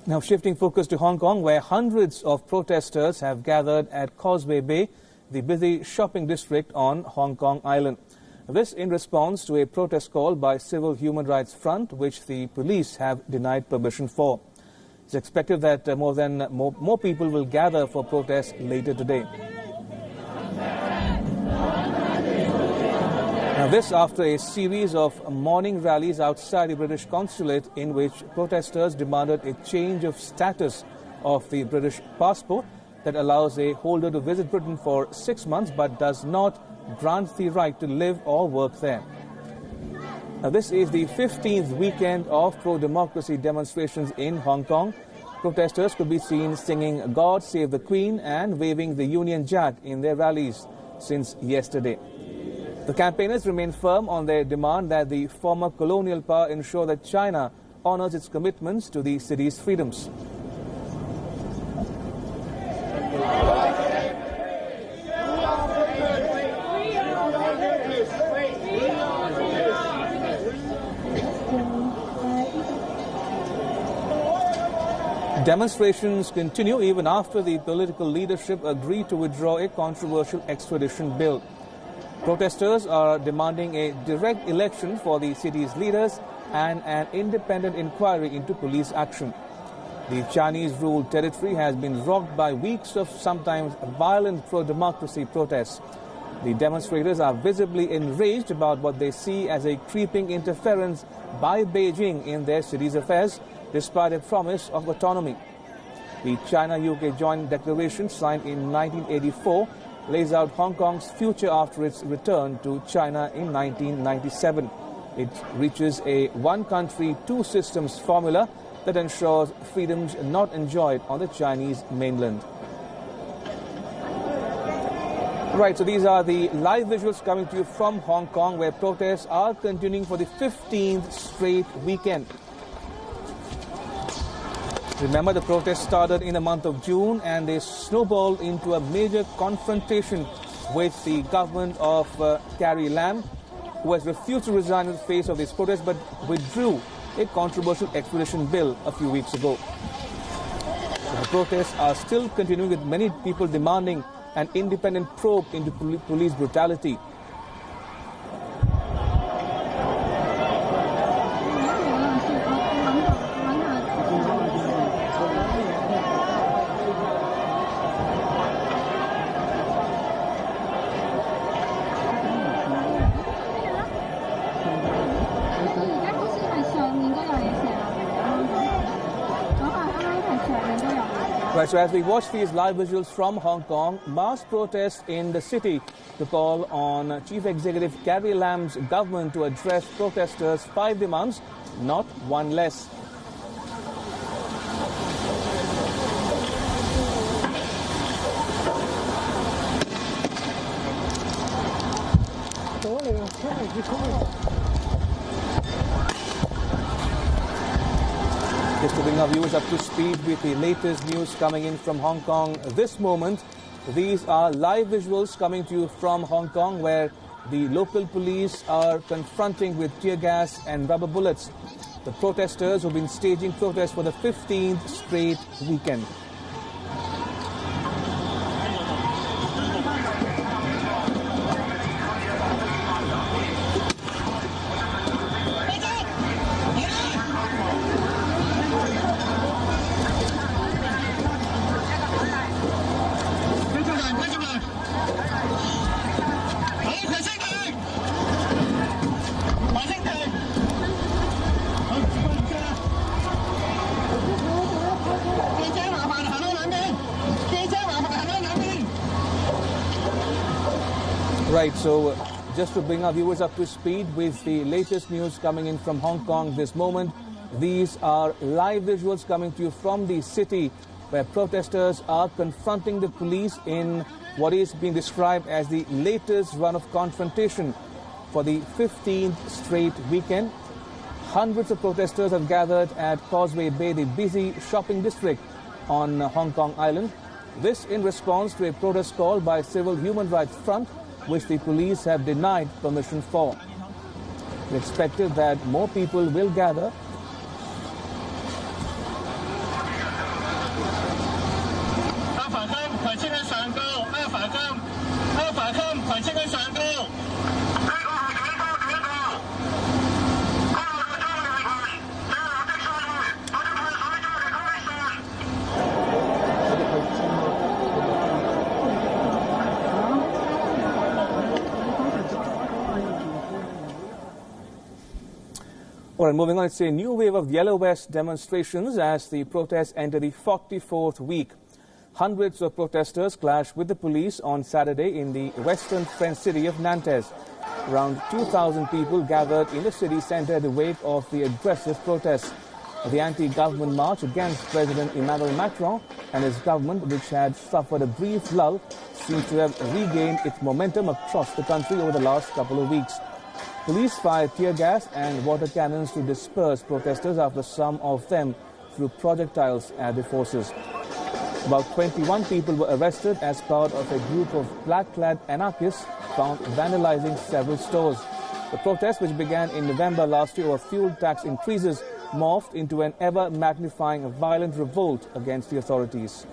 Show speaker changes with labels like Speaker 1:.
Speaker 1: Now shifting focus to Hong Kong, where hundreds of protesters have gathered at Causeway Bay, the busy shopping district on Hong Kong Island. This in response to a protest call by Civil Human Rights Front, which the police have denied permission for. It's expected that more people will gather for protests later today. Now this after a series of morning rallies outside the British consulate in which protesters demanded a change of status of the British passport that allows a holder to visit Britain for 6 months but does not grant the right to live or work there. Now this is the 15th weekend of pro-democracy demonstrations in Hong Kong. Protesters could be seen singing God Save the Queen and waving the Union Jack in their rallies since yesterday. The campaigners remain firm on their demand that the former colonial power ensure that China honors its commitments to the city's freedoms. Demonstrations continue even after the political leadership agreed to withdraw a controversial extradition bill. Protesters are demanding a direct election for the city's leaders and an independent inquiry into police action. The Chinese-ruled territory has been rocked by weeks of sometimes violent pro-democracy protests. The demonstrators are visibly enraged about what they see as a creeping interference by Beijing in their city's affairs, despite a promise of autonomy. The China-UK Joint Declaration, signed in 1984, lays out Hong Kong's future after its return to China in 1997. It reaches a one country, two systems formula that ensures freedoms not enjoyed on the Chinese mainland. Right, so these are the live visuals coming to you from Hong Kong, where protests are continuing for the 15th straight weekend. Remember, the protest started in the month of June and they snowballed into a major confrontation with the government of Carrie Lam, who has refused to resign in the face of these protests but withdrew a controversial extradition bill a few weeks ago. So the protests are still continuing, with many people demanding an independent probe into police brutality. Right, so as we watch these live visuals from Hong Kong, mass protests in the city to call on Chief Executive Carrie Lam's government to address protesters' 5 demands, not one less. Just to bring our viewers up to speed with the latest news coming in from Hong Kong this moment. These are live visuals coming to you from Hong Kong, where the local police are confronting with tear gas and rubber bullets the protesters who've been staging protests for the 15th straight weekend. Right, so just to bring our viewers up to speed with the latest news coming in from Hong Kong this moment, these are live visuals coming to you from the city, where protesters are confronting the police in what is being described as the latest run of confrontation for the 15th straight weekend. Hundreds of protesters have gathered at Causeway Bay, the busy shopping district on Hong Kong Island. This in response to a protest call by Civil Human Rights Front, which the police have denied permission for. It's expected that more people will gather. Well, moving on, it's a new wave of Yellow Vest demonstrations as the protests enter the 44th week. Hundreds of protesters clashed with the police on Saturday in the western French city of Nantes. Around 2,000 people gathered in the city centre in the wake of the aggressive protests. The anti-government march against President Emmanuel Macron and his government, which had suffered a brief lull, seems to have regained its momentum across the country over the last couple of weeks. Police fired tear gas and water cannons to disperse protesters after some of them threw projectiles at the forces. About 21 people were arrested as part of a group of black-clad anarchists found vandalizing several stores. The protest, which began in November last year over fuel tax increases, morphed into an ever-magnifying violent revolt against the authorities.